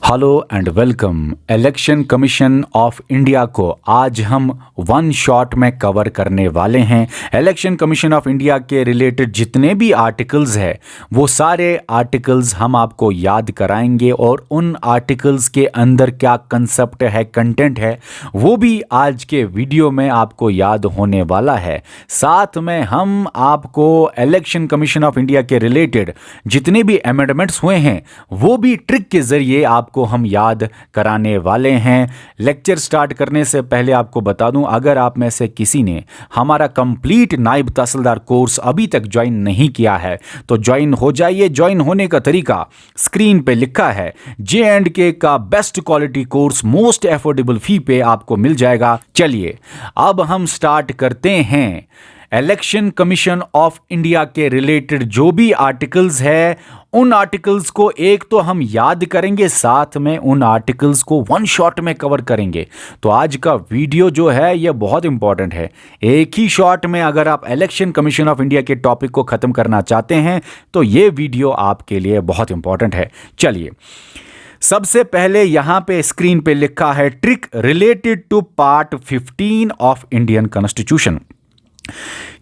Hello and welcome. Election commission of India को आज हम वन शॉट में कवर करने वाले हैं। इलेक्शन कमीशन ऑफ इंडिया के रिलेटेड जितने भी आर्टिकल्स हैं वो सारे आर्टिकल्स हम आपको याद कराएंगे और उन आर्टिकल्स के अंदर क्या कंसेप्ट है, कंटेंट है, वो भी आज के वीडियो में आपको याद होने वाला है। साथ में हम आपको इलेक्शन कमीशन ऑफ इंडिया के रिलेटेड जितने भी अमेंडमेंट्स हुए हैं वो भी ट्रिक के जरिए आपको हम याद कराने वाले हैं। लेक्चर स्टार्ट करने से पहले आपको बता दूं, अगर आप में से किसी ने हमारा कंप्लीट नायब तहसीलदार कोर्स अभी तक ज्वाइन नहीं किया है तो ज्वाइन हो जाइए। ज्वाइन होने का तरीका स्क्रीन पे लिखा है। J&K का best quality course most affordable fee पे आपको मिल जाएगा। चलिए अब हम स्टार्ट करते हैं। इलेक्शन कमीशन ऑफ इंडिया के रिलेटेड जो भी आर्टिकल्स है उन आर्टिकल्स को एक तो हम याद करेंगे, साथ में उन आर्टिकल्स को वन शॉट में कवर करेंगे। तो आज का वीडियो जो है यह बहुत इंपॉर्टेंट है। एक ही शॉट में अगर आप इलेक्शन कमीशन ऑफ इंडिया के टॉपिक को खत्म करना चाहते हैं तो यह वीडियो आपके लिए बहुत इंपॉर्टेंट है। चलिए सबसे पहले यहां पे स्क्रीन पे लिखा है trick related to part 15 of Indian constitution.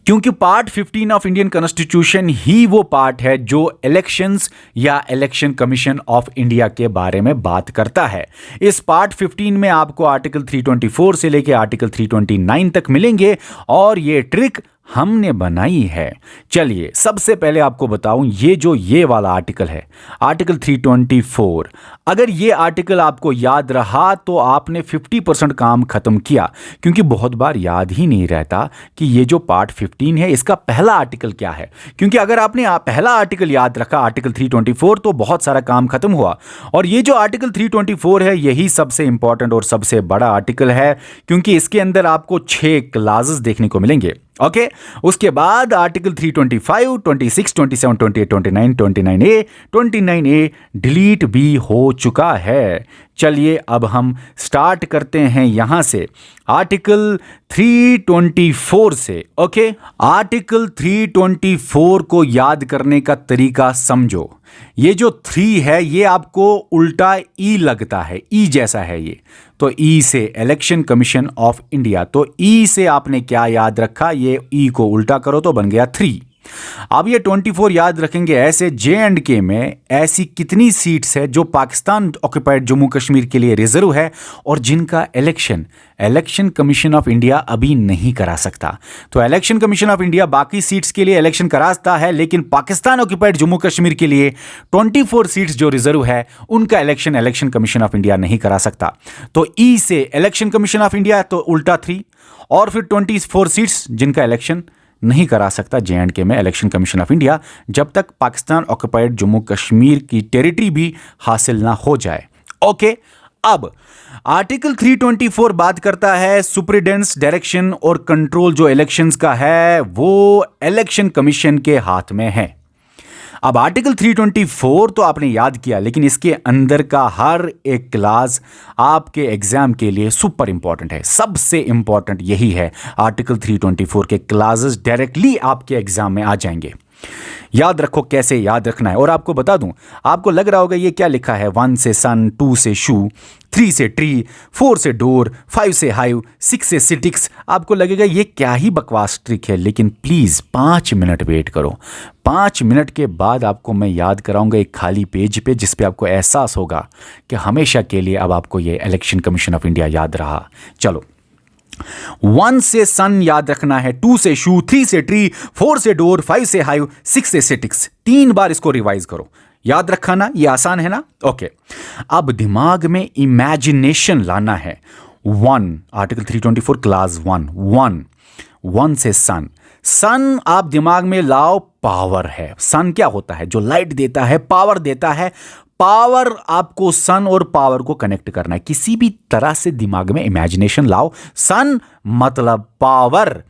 क्योंकि पार्ट 15 ऑफ इंडियन कॉन्स्टिट्यूशन ही वो पार्ट है जो इलेक्शंस या इलेक्शन कमीशन ऑफ इंडिया के बारे में बात करता है। इस पार्ट 15 में आपको आर्टिकल 324 से लेकर आर्टिकल 329 तक मिलेंगे और ये ट्रिक हमने बनाई है। चलिए सबसे पहले आपको बताऊं, ये वाला आर्टिकल है आर्टिकल 324। अगर ये आर्टिकल आपको याद रहा तो आपने 50% काम खत्म किया, क्योंकि बहुत बार याद ही नहीं रहता कि ये जो पार्ट 15 है इसका पहला आर्टिकल क्या है। क्योंकि अगर आपने पहला आर्टिकल याद रखा आर्टिकल 324 तो बहुत सारा काम खत्म हुआ। और ये जो आर्टिकल 324 है यही सबसे इंपॉर्टेंट और सबसे बड़ा आर्टिकल है, क्योंकि इसके अंदर आपको 6 क्लासेस देखने को मिलेंगे। ओके उसके बाद आर्टिकल 325, 26, 27, 28, 29, 29A, 29A डिलीट भी हो चुका है। चलिए अब हम स्टार्ट करते हैं यहां से आर्टिकल 324 से। ओके आर्टिकल 324 को याद करने का तरीका समझो। ये जो 3 है ये आपको उल्टा ई लगता है, ई जैसा है ये, तो ई से इलेक्शन कमीशन ऑफ इंडिया। तो ई से आपने क्या याद रखा, ये ई को उल्टा करो तो बन गया 3। अब ये 24 याद रखेंगे ऐसे। J&K में ऐसी कितनी सीट्स है जो पाकिस्तान ऑक्युपाइड जम्मू कश्मीर के लिए रिजर्व है और जिनका इलेक्शन कमीशन ऑफ इंडिया अभी नहीं करा सकता। तो इलेक्शन कमीशन ऑफ इंडिया बाकी सीट्स के लिए इलेक्शन कराता है, लेकिन पाकिस्तान ऑक्युपाइड जम्मू कश्मीर के लिए 24 सीट्स जो रिजर्व है उनका इलेक्शन कमीशन ऑफ इंडिया नहीं करा सकता। तो ई से इलेक्शन कमीशन ऑफ इंडिया तो उल्टा 3 और फिर 24 सीट्स जिनका इलेक्शन नहीं करा सकता J&K में इलेक्शन कमीशन ऑफ इंडिया, जब तक पाकिस्तान ऑक्युपाइड जम्मू कश्मीर की टेरिटरी भी हासिल ना हो जाए। ओके अब आर्टिकल 324 बात करता है सुपरिटेंडेंस, डायरेक्शन और कंट्रोल जो इलेक्शंस का है वो इलेक्शन कमीशन के हाथ में है। अब आर्टिकल 324 तो आपने याद किया, लेकिन इसके अंदर का हर एक क्लास आपके एग्जाम के लिए सुपर इंपॉर्टेंट है। सबसे इंपॉर्टेंट यही है, आर्टिकल 324 के क्लासेस डायरेक्टली आपके एग्जाम में आ जाएंगे। याद रखो कैसे याद रखना है। और आपको बता दूं, आपको लग रहा होगा ये क्या लिखा है, 1 से सन, 2 से शू, 3 से ट्री, 4 से डोर, 5 से हाइव, 6 से सिटिक्स। आपको लगेगा ये क्या ही बकवास ट्रिक है, लेकिन प्लीज 5 मिनट वेट करो। 5 मिनट के बाद आपको मैं याद कराऊंगा एक खाली पेज पे, जिस पे आपको एहसास होगा कि हमेशा के लिए अब आपको ये इलेक्शन कमीशन ऑफ इंडिया याद रहा। चलो 1 से सन याद रखना है, 2 से शू, 3 से ट्री, 4 से डोर, 5 से हाइव, 6 से सिटिक्स। 3 बार इसको रिवाइज करो। याद रखा ना, ये आसान है ना। ओके अब दिमाग में इमेजिनेशन लाना है। 1 आर्टिकल 324 क्लास 1 से सन आप दिमाग में लाओ, पावर है। सन क्या होता है, जो लाइट देता है, पावर देता है। पावर आपको सन और पावर को कनेक्ट करना है, किसी भी तरह से दिमाग में इमेजिनेशन लाओ। सन मतलब power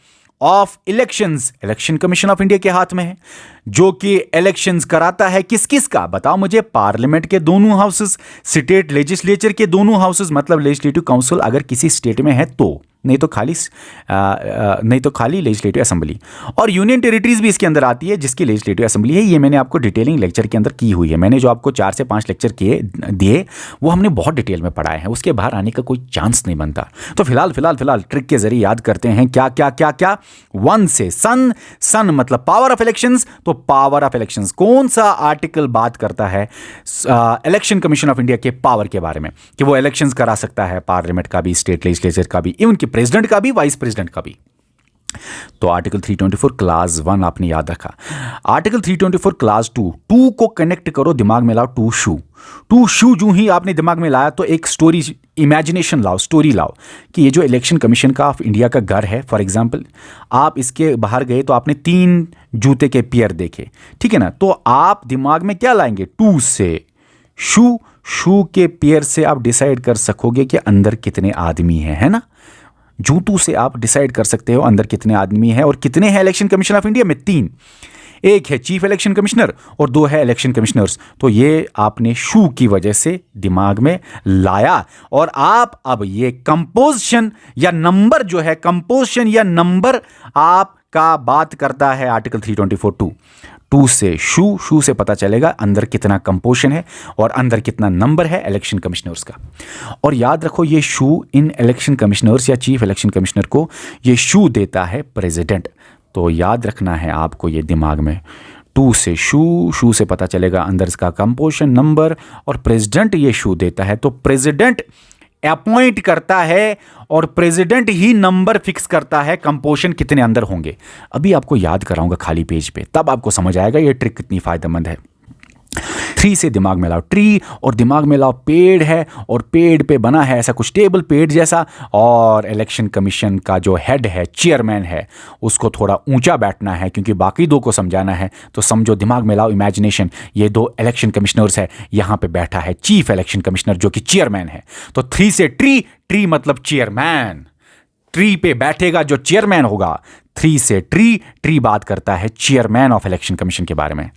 of elections, election commission of India के हाथ में है, जो कि इलेक्शंस कराता है किस किस का बताओ मुझे। पार्लियामेंट के दोनों हाउसेस, स्टेट लेजिस्लेचर के दोनों हाउसेस, मतलब लेजिस्लेटिव काउंसिल अगर किसी स्टेट में है तो नहीं तो खाली लेजिस्लेटिव असेंबली। और यूनियन टेरिटरीज भी इसके अंदर आती है, जिसकी लेजिस्लेटिव असेंबली है। ये मैंने आपको डिटेलिंग लेक्चर के अंदर की हुई है। मैंने जो आपको 4 से 5 लेक्चर दिए वो हमने बहुत डिटेल में पढ़ाए हैं, उसके बाहर आने का कोई चांस नहीं बनता। तो फिलहाल ट्रिक के जरिए याद करते हैं क्या क्या क्या क्या। 1 से सन मतलब पावर ऑफ इलेक्शंस। तो पावर ऑफ इलेक्शंस कौन सा आर्टिकल बात करता है इलेक्शन कमीशन ऑफ इंडिया के पावर के बारे में, कि वो इलेक्शंस करा सकता है पार्लियामेंट का भी, स्टेट लेजिस्लेचर का भी, इवन कि प्रेसिडेंट का भी, वाइस प्रेसिडेंट का भी। तो आर्टिकल 324 क्लास 1 आपने याद रखा। आर्टिकल 324 क्लास 2 को कनेक्ट करो, दिमाग में लाओ टू शू जो ही आपने दिमाग में लाया तो एक स्टोरी, इमेजिनेशन लाओ, स्टोरी लाओ कि ये जो इलेक्शन कमीशन का ऑफ इंडिया का घर है, फॉर एग्जांपल आप इसके बाहर गए तो आपने 3 जूते के पेयर देखे, ठीक है ना। तो आप दिमाग में क्या लाएंगे, 2 से शू के पेयर से आप डिसाइड कर सकोगे कि अंदर कितने आदमी हैं, है ना। जूतों से आप डिसाइड कर सकते हो अंदर कितने आदमी हैं। और कितने हैं इलेक्शन कमीशन ऑफ इंडिया में, 3। एक है चीफ इलेक्शन कमिश्नर और 2 है इलेक्शन कमिश्नर्स। तो ये आपने शू की वजह से दिमाग में लाया। और आप अब ये कंपोजिशन या नंबर जो है, कंपोजिशन या नंबर आपका बात करता है आर्टिकल 324 2 से शू से पता चलेगा अंदर कितना कंपोजिशन है और अंदर कितना नंबर है इलेक्शन कमिश्नर्स का। और याद रखो ये शू इन इलेक्शन कमिश्नर्स या चीफ इलेक्शन कमिश्नर को ये शू देता है प्रेसिडेंट। तो याद रखना है आपको ये दिमाग में, 2 से शू से पता चलेगा अंदर इसका कंपोजिशन, नंबर, और प्रेसिडेंट ये शू देता है। तो प्रेसिडेंट अपॉइंट करता है और प्रेसिडेंट ही नंबर फिक्स करता है कंपोजिशन कितने अंदर होंगे। अभी आपको याद कराऊंगा खाली पेज पे, तब आपको समझ आएगा ये ट्रिक कितनी फायदेमंद है। 3 से दिमाग में लाओ ट्री, और दिमाग में लाओ पेड़ है, और पेड़ पे बना है ऐसा कुछ टेबल पेड़ जैसा, और इलेक्शन कमीशन का जो हेड है, चेयरमैन है, उसको थोड़ा ऊंचा बैठना है क्योंकि बाकी 2 को समझाना है। तो समझो, दिमाग में लाओ इमेजिनेशन, ये 2 इलेक्शन कमिश्नर्स है, यहां पे बैठा है चीफ इलेक्शन कमिश्नर जो कि चेयरमैन है। तो 3 से ट्री मतलब चेयरमैन, ट्री पे बैठेगा जो चेयरमैन होगा। 3 से ट्री बात करता है चेयरमैन ऑफ इलेक्शन कमीशन के बारे में।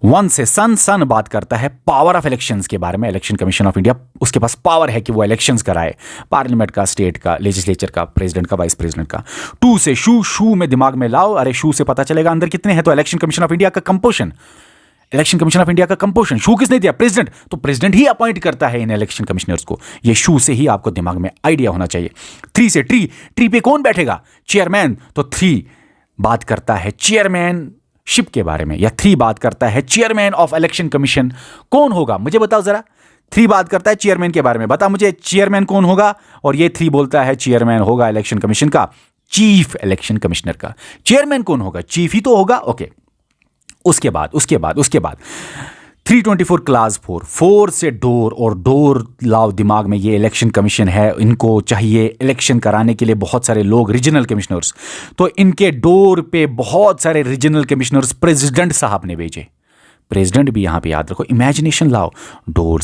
1 से सन बात करता है पावर ऑफ इलेक्शंस के बारे में। इलेक्शन कमीशन ऑफ इंडिया, उसके पास पावर है कि वो इलेक्शंस कराए, पार्लियामेंट का, स्टेट का, लेजिस्लेचर का, प्रेसिडेंट का, वाइस प्रेसिडेंट का। 2 से शू में दिमाग में लाओ, अरे शू से पता चलेगा अंदर कितने हैं। तो इलेक्शन कमीशन ऑफ इंडिया का composition, election commission of India का कंपोजिशन, शू किसने दिया, प्रेसिडेंट। तो प्रेसिडेंट ही अपॉइंट करता है इन इलेक्शन कमिश्नर्स को। ये शू से ही आपको दिमाग में आइडिया होना चाहिए। 3 से ट्री पे कौन बैठेगा, चेयरमैन। तो 3 बात करता है चेयरमैन शिप के बारे में, या 3 बात करता है चेयरमैन ऑफ इलेक्शन कमीशन। कौन होगा मुझे बताओ जरा। 3 बात करता है चेयरमैन के बारे में, बता मुझे चेयरमैन कौन होगा। और ये 3 बोलता है चेयरमैन होगा इलेक्शन कमीशन का, चीफ इलेक्शन कमिश्नर का। चेयरमैन कौन होगा, चीफ ही तो होगा। ओके, उसके बाद 324 क्लास 4 से डोर, और डोर लाओ दिमाग में, ये इलेक्शन कमीशन है, इनको चाहिए इलेक्शन कराने के लिए बहुत सारे लोग, रीजनल कमिश्नर्स। तो इनके डोर पे बहुत सारे रीजनल कमिश्नर्स प्रेसिडेंट साहब ने भेजे। प्रेसिडेंट भी यहां पे याद रखो, इमेजिनेशन लाओ। 4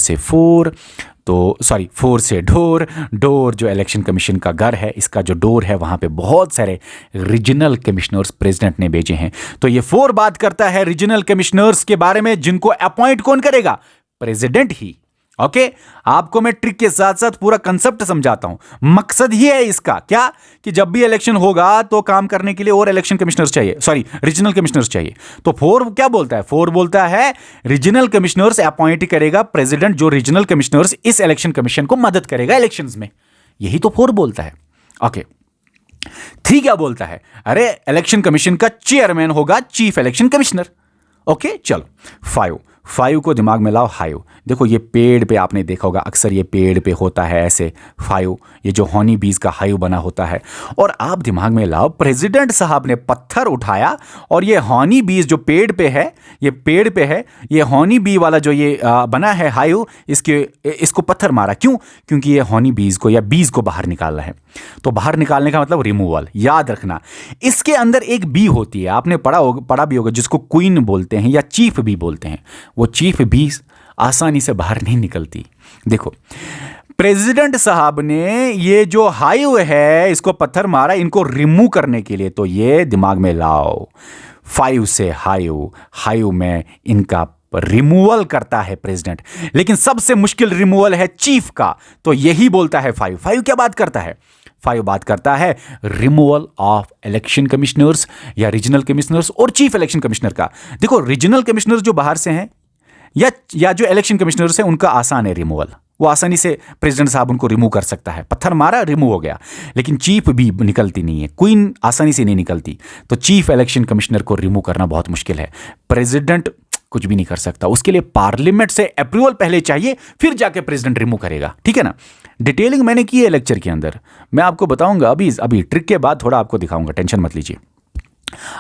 से डोर जो इलेक्शन कमीशन का घर है, इसका जो डोर है, वहां पे बहुत सारे रीजनल कमिश्नर्स प्रेसिडेंट ने भेजे हैं। तो ये 4 बात करता है रीजनल कमिश्नर्स के बारे में, जिनको अपॉइंट कौन करेगा, प्रेसिडेंट ही। ओके, आपको मैं ट्रिक के साथ साथ पूरा कंसेप्ट समझाता हूं। मकसद ही है इसका क्या, कि जब भी इलेक्शन होगा तो काम करने के लिए और इलेक्शन कमिश्नर्स चाहिए, रीजनल कमिश्नर्स चाहिए। तो 4 क्या बोलता है, 4 बोलता है रीजनल कमिश्नर्स अपॉइंट करेगा प्रेसिडेंट, जो रीजनल कमिश्नर्स इस इलेक्शन कमीशन को मदद करेगा इलेक्शंस में। यही तो 4 बोलता है। ओके, 3 क्या बोलता है, अरे इलेक्शन कमीशन का चेयरमैन होगा चीफ इलेक्शन कमिश्नर। ओके, चलो 5 को दिमाग में लाओ, हाइव। देखो ये पेड़ पे आपने देखा होगा, अक्सर ये पेड़ पे होता है ऐसे 5, ये जो हॉनी बीज का हाइव बना होता है। और आप दिमाग में लाओ, प्रेसिडेंट साहब ने पत्थर उठाया और ये हॉनी बीज जो पेड़ पे है, ये हॉनी बी वाला जो ये बना है हाइव, इसको पत्थर मारा। क्यों, क्योंकि ये हॉनी बीज को या बीज को बाहर निकालना है। तो बाहर निकालने का मतलब रिमूवल। याद रखना, इसके अंदर एक बी होती है, आपने पढ़ा भी होगा, जिसको क्वीन बोलते हैं या चीफ बी बोलते हैं। वो चीफ बी आसानी से बाहर नहीं निकलती। देखो, प्रेसिडेंट साहब ने ये जो हाइव है, इसको पत्थर मारा इनको रिमूव करने के लिए। तो ये दिमाग में लाओ, 5 से हाइव में इनका रिमूवल करता है प्रेसिडेंट। लेकिन सबसे मुश्किल रिमूवल है चीफ का, तो यही बोलता है 5 क्या बात करता है, 5 बात करता है रिमूवल ऑफ इलेक्शन कमिश्नर्स या रीजनल कमिश्नर्स और चीफ इलेक्शन कमिश्नर का। देखो, रीजनल कमिश्नर जो बाहर से हैं या जो इलेक्शन कमिश्नर्स हैं उनका आसान है रिमूवल, वो आसानी से प्रेसिडेंट साहब उनको रिमूव कर सकता है, पत्थर मारा रिमूव हो गया। लेकिन चीफ भी निकलती नहीं है, क्वीन आसानी से नहीं निकलती, तो चीफ इलेक्शन कमिश्नर को रिमूव करना बहुत मुश्किल है। प्रेसिडेंट कुछ भी नहीं कर सकता, उसके लिए पार्लियामेंट से अप्रूवल पहले चाहिए, फिर जाके प्रेसिडेंट रिमूव करेगा, ठीक है ना। डिटेलिंग मैंने की है लेक्चर के अंदर, मैं आपको बताऊंगा अभी ट्रिक के बाद थोड़ा आपको दिखाऊंगा, टेंशन मत लीजिए।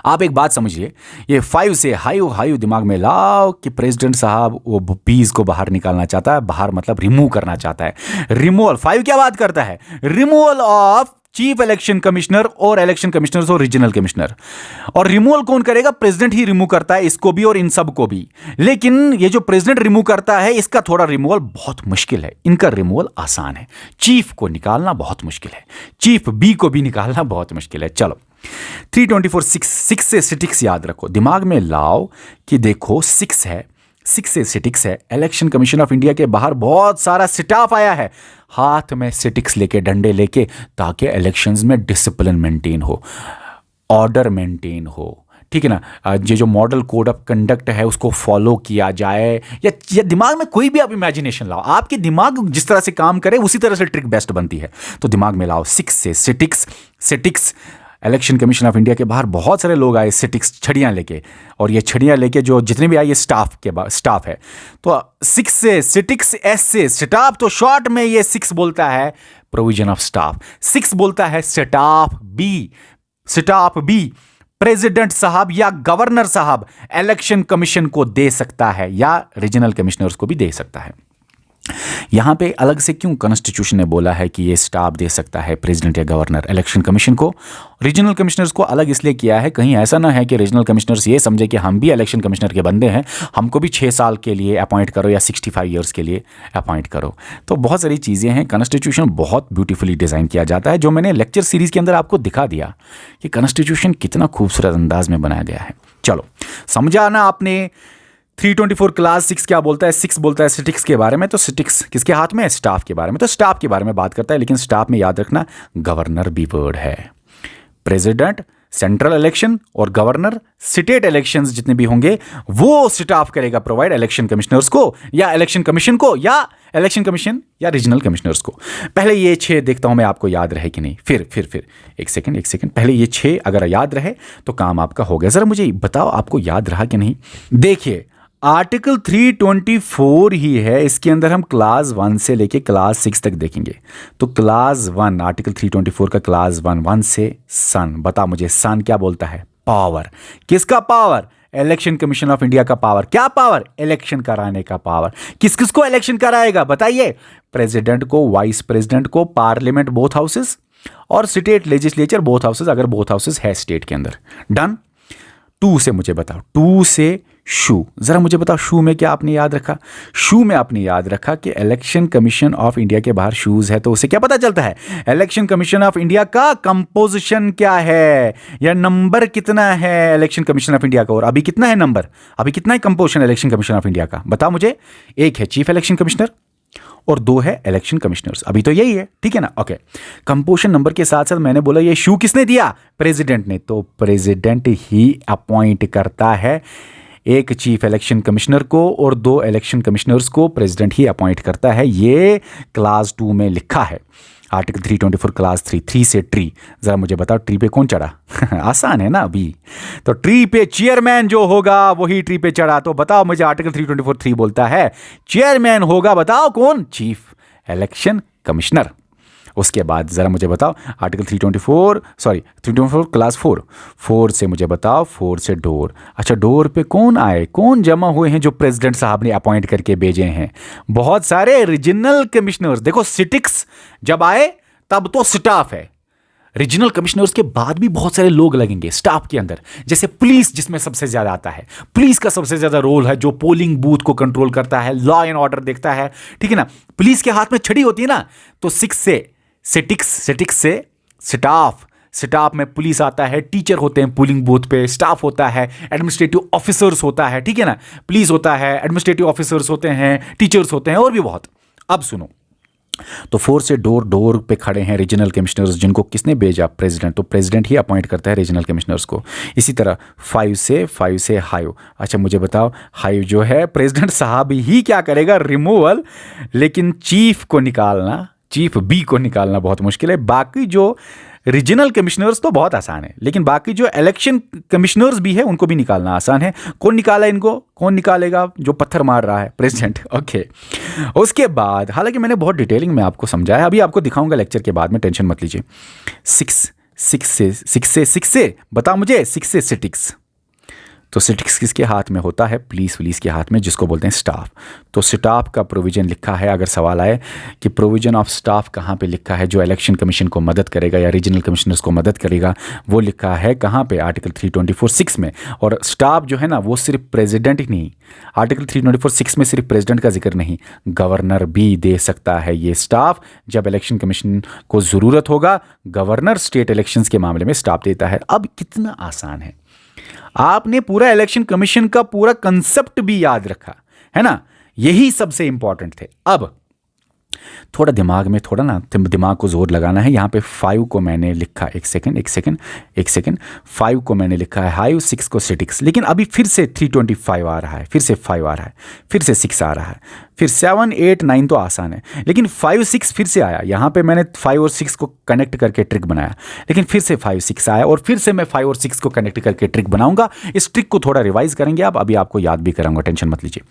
आप एक बात समझिए, ये 5 से हाई दिमाग में लाओ कि प्रेसिडेंट साहब वो पीस को बाहर निकालना चाहता है, बाहर मतलब रिमूव करना चाहता है। रिमूवल 5 क्या बात करता है? Removal of chief election commissioner और इलेक्शन कमिश्नर और रीजनल कमिश्नर। और रिमूवल कौन करेगा? प्रेसिडेंट ही रिमूव करता है, इसको भी और इन सब को भी। लेकिन ये जो प्रेसिडेंट रिमूव करता है इसका थोड़ा रिमूवल बहुत मुश्किल है, इनका रिमूवल आसान है। चीफ को निकालना बहुत मुश्किल है, चीफ बी को भी निकालना बहुत मुश्किल है। चलो 324 6 से सिटिक्स याद रखो, दिमाग में लाओ कि देखो 6 है, 6 से सिटिक्स है। इलेक्शन कमीशन ऑफ इंडिया के बाहर बहुत सारा स्टाफ आया है, हाथ में सिटिक्स लेके, डंडे लेके, ताकि इलेक्शंस में डिसिप्लिन मेंटेन हो, ऑर्डर मेंटेन हो, ठीक है ना। ये जो मॉडल कोड ऑफ कंडक्ट है उसको फॉलो किया जाए, या दिमाग में कोई भी आप इमेजिनेशन लाओ, आपके दिमाग जिस तरह से काम करे उसी तरह से ट्रिक बेस्ट बनती है। तो दिमाग में लाओ 6 से सिटिक्स। इलेक्शन कमीशन ऑफ इंडिया के बाहर बहुत सारे लोग आए सिटिक्स, छड़ियाँ लेके, और ये छड़ियाँ लेके जो जितने भी आए ये स्टाफ है। तो 6 से सिटिक्स, एस से स्टाफ, तो शॉर्ट में ये 6 बोलता है प्रोविजन ऑफ स्टाफ, 6 बोलता है स्टाफ बी प्रेसिडेंट साहब या गवर्नर साहब इलेक्शन कमीशन को दे सकता है या रीजनल कमिश्नर्स को भी दे सकता है। यहां पे अलग से क्यों कॉन्स्टिट्यूशन ने बोला है कि ये स्टाफ दे सकता है प्रेसिडेंट या गवर्नर इलेक्शन कमीशन को? रीजनल कमिश्नर्स को अलग इसलिए किया है, कहीं ऐसा ना है कि रीजनल कमिश्नर्स ये समझे कि हम भी इलेक्शन कमिश्नर के बंदे हैं, हमको भी 6 साल के लिए अपॉइंट करो या 65 ईयर्स के लिए अपॉइंट करो। तो बहुत सारी चीज़ें हैं, कॉन्स्टिट्यूशन बहुत ब्यूटीफुली डिज़ाइन किया जाता है, जो मैंने लेक्चर सीरीज़ के अंदर आपको दिखा दिया कि कॉन्स्टिट्यूशन कितना खूबसूरत अंदाज में बनाया गया है। चलो समझा ना आपने 324 क्लास 6 क्या बोलता है? 6 बोलता है सिटिक्स के बारे में, तो सिटिक्स किसके हाथ में है? स्टाफ के बारे में। तो स्टाफ के बारे में बात करता है, लेकिन स्टाफ में याद रखना गवर्नर भी वर्ड है। प्रेसिडेंट सेंट्रल इलेक्शन और गवर्नर स्टेट इलेक्शंस जितने भी होंगे वो स्टाफ करेगा प्रोवाइड इलेक्शन कमिश्नर्स को या इलेक्शन कमीशन को या इलेक्शन कमीशन या रीजनल कमिश्नर्स को। पहले ये 6 देखता हूं मैं आपको याद रहे कि नहीं, फिर एक सेकंड, पहले ये 6 अगर याद रहे तो काम आपका हो गया। जरा मुझे बताओ आपको याद रहा कि नहीं। देखिए आर्टिकल 324 ही है, इसके अंदर हम क्लास 1 से लेके क्लास 6 तक देखेंगे। तो क्लास 1 आर्टिकल 324 का क्लास 1 से सन, बता मुझे सन क्या बोलता है? पावर। किसका power? Election commission of India का पावर। क्या पावर? इलेक्शन कराने का पावर। किस किस को इलेक्शन कराएगा बताइए? प्रेसिडेंट को, वाइस प्रेसिडेंट को, पार्लियामेंट बोथ हाउसेस और स्टेट लेजिस्लेचर बोथ हाउसेस, अगर बोथ हाउसेस है स्टेट के अंदर। डन। 2 से मुझे बताओ, 2 से शू, जरा मुझे बताओ शू में क्या आपने याद रखा? शू में आपने याद रखा कि इलेक्शन कमीशन ऑफ इंडिया के बाहर शूज है, तो उसे क्या पता चलता है? इलेक्शन कमीशन ऑफ इंडिया का कंपोजिशन क्या है या नंबर कितना है इलेक्शन कमीशन ऑफ इंडिया का, और अभी कितना है नंबर, अभी कितना है composition election commission of India का, बताओ मुझे। 1 है चीफ इलेक्शन कमिश्नर और 2 है इलेक्शन कमिश्नर्स, अभी तो यही है, ठीक है ना। ओके, कंपोजिशन नंबर के साथ साथ मैंने बोला ये शू किसने दिया? प्रेसिडेंट ने। तो प्रेसिडेंट ही अपॉइंट करता है, एक चीफ इलेक्शन कमिश्नर को और 2 इलेक्शन कमिश्नर्स को प्रेसिडेंट ही अपॉइंट करता है। ये क्लास 2 में लिखा है, आर्टिकल 324 क्लास 3 से ट्री। जरा मुझे बताओ ट्री पे कौन चढ़ा? आसान है ना अभी। तो ट्री पे चेयरमैन जो होगा वही ट्री पे चढ़ा। तो बताओ मुझे आर्टिकल 324 बोलता है चेयरमैन होगा, बताओ कौन? Chief election commissioner. उसके बाद ज़रा मुझे बताओ आर्टिकल 324 क्लास 4 से मुझे बताओ 4 से डोर। अच्छा, डोर पे कौन आए, कौन जमा हुए हैं जो प्रेसिडेंट साहब ने अपॉइंट करके भेजे हैं? बहुत सारे रीजनल कमिश्नर्स। देखो सिटिक्स जब आए तब तो स्टाफ है, रीजनल कमिश्नर्स के बाद भी बहुत सारे लोग लगेंगे स्टाफ के अंदर, जैसे पुलिस जिसमें सबसे ज्यादा आता है। पुलिस का सबसे ज्यादा रोल है, जो पोलिंग बूथ को कंट्रोल करता है, लॉ एंड ऑर्डर देखता है, ठीक है ना। पुलिस के हाथ में छड़ी होती है ना। तो 6 से सिटिक्स से स्टाफ में पुलिस आता है, टीचर होते हैं पोलिंग बूथ पे, स्टाफ होता है, एडमिनिस्ट्रेटिव ऑफिसर्स होता है, ठीक है ना। पुलिस होता है, एडमिनिस्ट्रेटिव ऑफिसर्स होते हैं, टीचर्स होते हैं और भी बहुत। अब सुनो, तो 4 से डोर डोर पे खड़े हैं रीजनल कमिश्नर्स, जिनको किसने भेजा? प्रेसिडेंट। तो प्रेसिडेंट ही अपॉइंट करता है रीजनल कमिश्नर्स को। इसी तरह 5 से हाई। अच्छा मुझे बताओ, हाई जो है प्रेसिडेंट साहब ही क्या करेगा? रिमूवल। लेकिन चीफ को निकालना, चीफ बी को निकालना बहुत मुश्किल है। बाकी जो रीजनल कमिश्नर्स तो बहुत आसान है, लेकिन बाकी जो इलेक्शन कमिश्नर्स भी है उनको भी निकालना आसान है। कौन निकाला इनको? कौन निकालेगा? जो पत्थर मार रहा है, प्रेसिडेंट। ओके। उसके बाद, हालांकि मैंने बहुत डिटेलिंग में आपको समझाया, अभी आपको दिखाऊंगा लेक्चर के बाद में, टेंशन मत लीजिए। सिक्स से बता मुझे, 6 से सिटिक्स। तो सिटिक्स किसके हाथ में होता है? पुलिस के हाथ में, जिसको बोलते हैं स्टाफ। तो स्टाफ का प्रोविजन लिखा है, अगर सवाल आए कि प्रोविजन ऑफ स्टाफ कहाँ पे लिखा है जो इलेक्शन कमीशन को मदद करेगा या रीजनल कमिश्नर्स को मदद करेगा, वो लिखा है कहाँ पे? आर्टिकल 324(6) में। और स्टाफ जो है ना, वो सिर्फ प्रेसिडेंट ही नहीं, आर्टिकल 324(6) में सिर्फ प्रेसिडेंट का जिक्र नहीं, गवर्नर भी दे सकता है ये स्टाफ। जब इलेक्शन कमीशन को ज़रूरत होगा, गवर्नर स्टेट इलेक्शंस के मामले में स्टाफ देता है। अब कितना आसान है, आपने पूरा इलेक्शन कमीशन का पूरा कंसेप्ट भी याद रखा है ना, यही सबसे इंपॉर्टेंट थे। अब थोड़ा दिमाग में, थोड़ा ना दिमाग को जोर लगाना है। यहाँ पे 5 को मैंने लिखा, एक सेकंड, 5 को मैंने लिखा है हाई, 6 को सिटिक्स। लेकिन अभी फिर से 325 आ रहा है, फिर से 5 आ रहा है, फिर से 6 आ रहा है, फिर 7, 8, 9 तो आसान है, लेकिन 5, 6 फिर से आया। यहाँ पे मैंने 5 और 6 को कनेक्ट करके ट्रिक बनाया, लेकिन फिर से 5, 6 आया, और फिर से मैं 5 और 6 को कनेक्ट करके ट्रिक बनाऊंगा। इस ट्रिक को थोड़ा रिवाइज करेंगे आप, अभी आपको याद भी कराऊंगा, टेंशन मत लीजिए।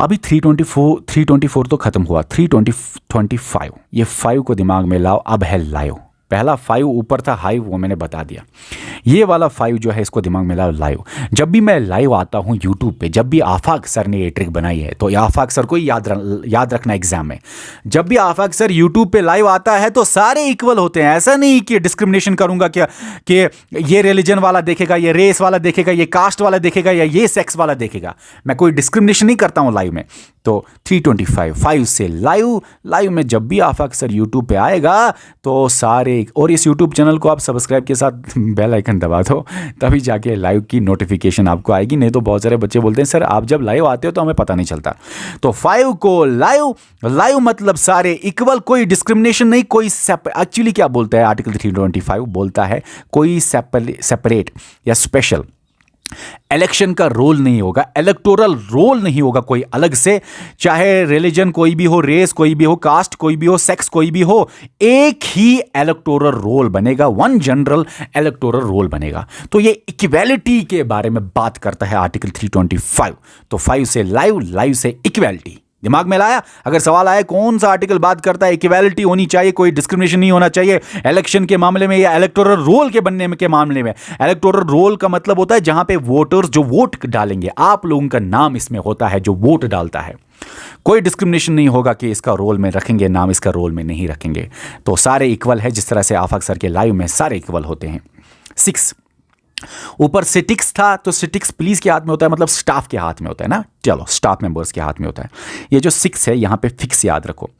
अभी 324 तो खत्म हुआ, 325, ये 5 को दिमाग में लाओ। अब है लाइव, पहला 5 ऊपर था, हाई वो मैंने बता दिया। ये वाला 5 जो है, इसको दिमाग में लाओ, लाइव। जब भी मैं लाइव आता हूँ यूट्यूब पे, जब भी आफाक सर ने ये ट्रिक बनाई है, तो आफाक सर को ही याद रखना एग्जाम में। जब भी आफाक सर यूट्यूब पे लाइव आता है तो सारे इक्वल होते हैं। ऐसा नहीं कि डिस्क्रिमिनेशन करूंगा क्या कि ये रिलीजन वाला देखेगा, ये रेस वाला देखेगा, ये कास्ट वाला देखेगा, या ये सेक्स वाला देखेगा। मैं कोई डिस्क्रिमिनेशन नहीं करता हूँ लाइव में। तो 325, 5 से लाइव में जब भी आफाक सर यूट्यूब पे आएगा तो सारे, और इस यूट्यूब चैनल को आप सब्सक्राइब के साथ बेल आइकन दबा दो, तभी जाके लाइव की नोटिफिकेशन आपको आएगी। नहीं तो बहुत सारे बच्चे बोलते हैं सर आप जब लाइव आते हो तो हमें पता नहीं चलता। तो 5 को लाइव मतलब सारे इक्वल, कोई डिस्क्रिमिनेशन नहीं, कोई एक्चुअली क्या बोलता है आर्टिकल 325? बोलता है कोई सेपरेट या स्पेशल इलेक्शन का रोल नहीं होगा, इलेक्टोरल रोल नहीं होगा कोई अलग से, चाहे रिलीजन कोई भी हो, रेस कोई भी हो, कास्ट कोई भी हो, सेक्स कोई भी हो, एक ही इलेक्टोरल रोल बनेगा, वन जनरल इलेक्टोरल रोल बनेगा। तो ये इक्वालिटी के बारे में बात करता है आर्टिकल 325। तो 5 से लाइव से इक्वालिटी दिमाग में लाया। अगर सवाल आए कौन सा आर्टिकल बात करता है, इक्वालिटी होनी चाहिए, कोई डिस्क्रिमिनेशन नहीं होना चाहिए इलेक्शन के मामले में या इलेक्टोरल रोल के बनने के मामले में। इलेक्टोरल रोल का मतलब होता है जहां पे वोटर्स जो वोट डालेंगे, आप लोगों का नाम इसमें होता है जो वोट डालता है। कोई डिस्क्रिमिनेशन नहीं होगा कि इसका रोल में रखेंगे नाम, इसका रोल में नहीं रखेंगे। तो सारे इक्वल है, जिस तरह से आफाक सर के लाइव में सारे इक्वल होते हैं। 6 ऊपर सिटिक्स था, तो सिटिक्स पुलिस के हाथ में होता है, मतलब स्टाफ के हाथ में होता है ना। चलो, स्टाफ मेंबर्स के हाथ में होता है। ये जो 6 है यहां पे फिक्स याद रखो।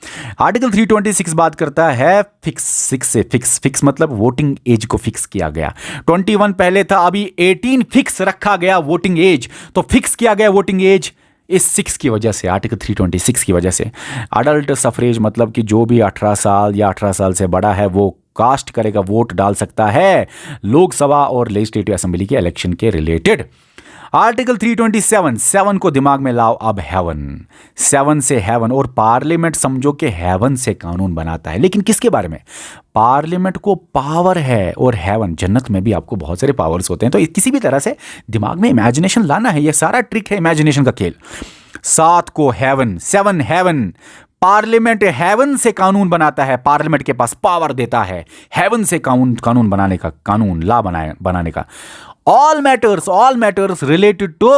आर्टिकल 326 बात करता है फिक्स। 6 से फिक्स मतलब वोटिंग एज को फिक्स किया गया। 21 पहले था, अभी 18 फिक्स रखा गया वोटिंग एज। तो फिक्स किया गया वोटिंग एज इस 6 की वजह से, आर्टिकल 326 की वजह से। अडल्ट सफरेज मतलब कि जो भी 18 साल या 18 साल से बड़ा है वो कास्ट करेगा, वोट डाल सकता है लोकसभा और लेजिस्लेटिव असेंबली के इलेक्शन के रिलेटेड। आर्टिकल 327, 7 को दिमाग में लाओ। अब हेवन, 7 से हेवन, और पार्लियामेंट समझो कि हेवन से कानून बनाता है। लेकिन किसके बारे में? पार्लियामेंट को पावर है, और हेवन जन्नत में भी आपको बहुत सारे पावर्स होते हैं। तो किसी भी तरह से दिमाग में इमेजिनेशन लाना है, यह सारा ट्रिक है इमेजिनेशन का खेल। 7 को हेवन, 7 हेवन, पार्लियामेंट हेवन से कानून बनाता है, पार्लियामेंट के पास पावर देता है हेवन से कानून बनाने का, कानून ला बनाने का। All matters related to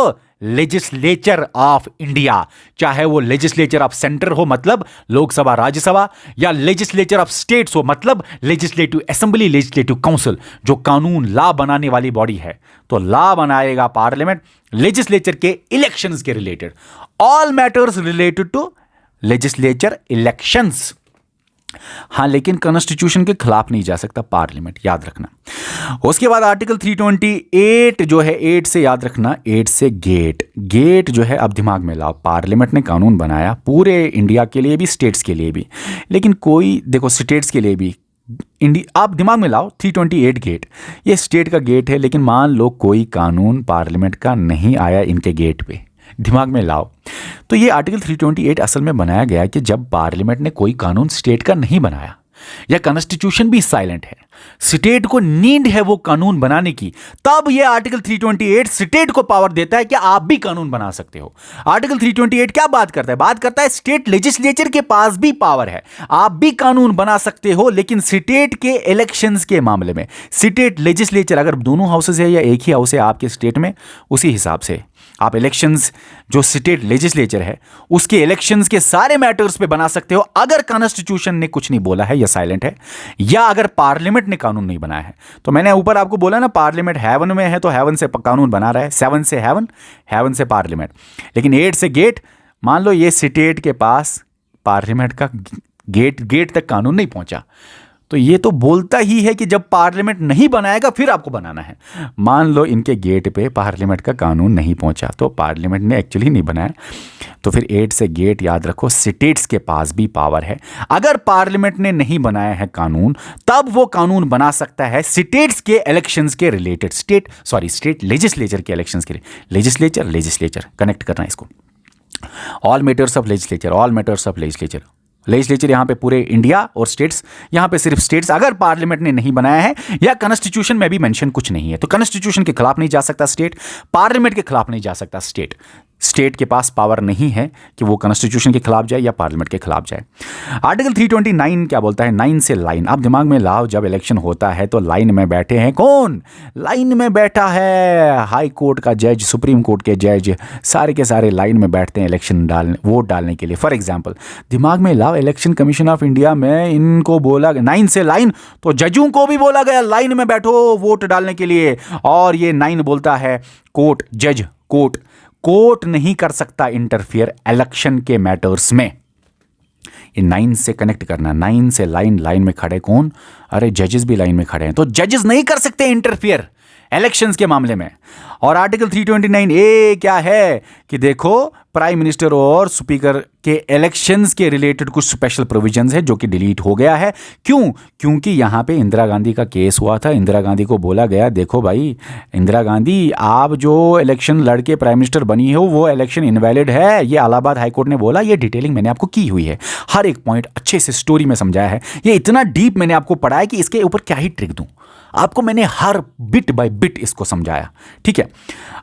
legislature of India, चाहे वो लेजिस्लेचर ऑफ सेंटर हो मतलब लोकसभा राज्यसभा, या लेजिस्लेचर ऑफ स्टेट्स हो मतलब लेजिस्लेटिव असेंबली, लेजिस्लेटिव काउंसिल, जो कानून ला बनाने वाली बॉडी है। तो ला बनाएगा पार्लियामेंट लेजिस्लेचर के इलेक्शंस के related. All matters related to legislature elections. हाँ, लेकिन कॉन्स्टिट्यूशन के खिलाफ नहीं जा सकता पार्लियामेंट, याद रखना। उसके बाद आर्टिकल 328 जो है, 8 से याद रखना, 8 से गेट। गेट जो है अब दिमाग में लाओ, पार्लियामेंट ने कानून बनाया पूरे इंडिया के लिए भी, स्टेट्स के लिए भी, लेकिन कोई देखो स्टेट्स के लिए भी इंडिया, आप दिमाग में लाओ 328 गेट, ये स्टेट का गेट है, लेकिन मान लो कोई कानून पार्लियामेंट का नहीं आया इनके गेट पे, दिमाग में लाओ। तो ये आर्टिकल 328 असल में बनाया गया कि जब पार्लियामेंट ने कोई कानून स्टेट का नहीं बनाया, या कॉन्स्टिट्यूशन भी साइलेंट है, स्टेट को नीड है वो कानून बनाने की, तब ये आर्टिकल 328 स्टेट को पावर देता है कि आप भी कानून बना सकते हो। आर्टिकल 328 क्या बात करता है? बात करता है स्टेट लेजिस्लेचर के पास भी पावर है, आप भी कानून बना सकते हो, लेकिन स्टेट के इलेक्शंस के मामले में स्टेट लेजिस्लेचर, अगर दोनों हाउसेस है या एक ही हाउस है आपके स्टेट में, उसी हिसाब से आप इलेक्शंस, जो स्टेट लेजिस्लेचर है उसके इलेक्शंस के सारे मैटर्स पे बना सकते हो, अगर कॉन्स्टिट्यूशन ने कुछ नहीं बोला है या साइलेंट है, या अगर पार्लियामेंट ने कानून नहीं बनाया है। तो मैंने ऊपर आपको बोला ना, पार्लियामेंट हेवन में है तो हेवन से कानून बना रहा है, 7 से हेवन, हेवन से पार्लियामेंट, लेकिन 8 से गेट। मान लो ये स्टेट के पास पार्लियामेंट का गेट तक कानून नहीं पहुंचा, तो ये तो बोलता ही है कि जब पार्लियामेंट नहीं बनाएगा फिर आपको बनाना है। मान लो इनके गेट पे पार्लियामेंट का कानून नहीं पहुंचा, तो पार्लियामेंट ने एक्चुअली नहीं बनाया, तो फिर 8 से गेट याद रखो, स्टेट्स के पास भी पावर है। अगर पार्लियामेंट ने नहीं बनाया है कानून, तब वो कानून बना सकता है स्टेट्स के इलेक्शंस के रिलेटेड, स्टेट लेजिस्लेचर के इलेक्शंस के, लेजिस्लेचर कनेक्ट करना है इसको, all matters of legislature, legislature यहाँ पे पूरे इंडिया और स्टेट्स, यहाँ पे सिर्फ स्टेट्स, अगर पार्लियामेंट ने नहीं बनाया है या कॉन्स्टिट्यूशन में भी मेंशन कुछ नहीं है, तो कॉन्स्टिट्यूशन के खिलाफ नहीं जा सकता स्टेट, पार्लियामेंट के खिलाफ नहीं जा सकता स्टेट के पास पावर नहीं है कि वो कॉन्स्टिट्यूशन के खिलाफ जाए या पार्लियामेंट के खिलाफ जाए। आर्टिकल 329 क्या बोलता है? 9 से लाइन। अब दिमाग में लाओ, जब इलेक्शन होता है तो लाइन में बैठे हैं कौन? लाइन में बैठा है हाई कोर्ट का जज, सुप्रीम कोर्ट के जज, सारे के सारे लाइन में बैठते हैं इलेक्शन वोट डालने के लिए। फॉर एग्जाम्पल दिमाग में लाओ, इलेक्शन कमीशन ऑफ इंडिया में इनको बोला 9 से लाइन, तो जजों को भी बोला गया लाइन में बैठो वोट डालने के लिए, और ये 9 बोलता है कोर्ट, जज, कोर्ट नहीं कर सकता इंटरफियर इलेक्शन के मैटर्स में। ये 9 से कनेक्ट करना, 9 से लाइन में खड़े कौन? अरे जजेस भी लाइन में खड़े हैं, तो जजेस नहीं कर सकते इंटरफियर इलेक्शंस के मामले में। और आर्टिकल 329 ए क्या है कि देखो, प्राइम मिनिस्टर और स्पीकर के इलेक्शंस के रिलेटेड कुछ स्पेशल प्रोविजंस है जो कि डिलीट हो गया है। क्यों? क्योंकि यहां पे इंदिरा गांधी का केस हुआ था, इंदिरा गांधी को बोला गया देखो भाई इंदिरा गांधी, आप जो इलेक्शन लड़के प्राइम मिनिस्टर बनी हो वो इलेक्शन इनवैलिड है, ये इलाहाबाद हाई कोर्ट ने बोला। ये डिटेलिंग मैंने आपको की हुई है, हर एक पॉइंट अच्छे से स्टोरी में समझाया है, ये इतना डीप मैंने आपको पढ़ाया कि इसके ऊपर क्या ही ट्रिक दूं आपको, मैंने हर बिट बाय बिट इसको समझाया। ठीक है,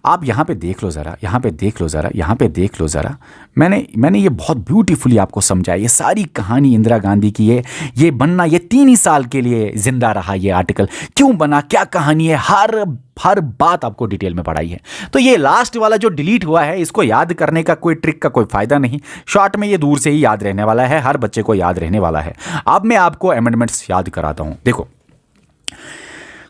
आप यहाँ पे देख लो ज़रा, यहाँ पे देख लो ज़रा, यहाँ पे देख लो ज़रा, मैंने ये बहुत ब्यूटीफुली आपको समझाया। ये सारी कहानी इंदिरा गांधी की है, ये बनना, ये 3 ही साल के लिए जिंदा रहा ये आर्टिकल, क्यों बना, क्या कहानी है, हर बात आपको डिटेल में पढ़ाई है। तो ये लास्ट वाला जो डिलीट हुआ है, इसको याद करने का कोई ट्रिक का कोई फायदा नहीं, शॉर्ट में ये दूर से ही याद रहने वाला है, हर बच्चे को याद रहने वाला है। अब मैं आपको अमेंडमेंट्स याद कराता हूँ। देखो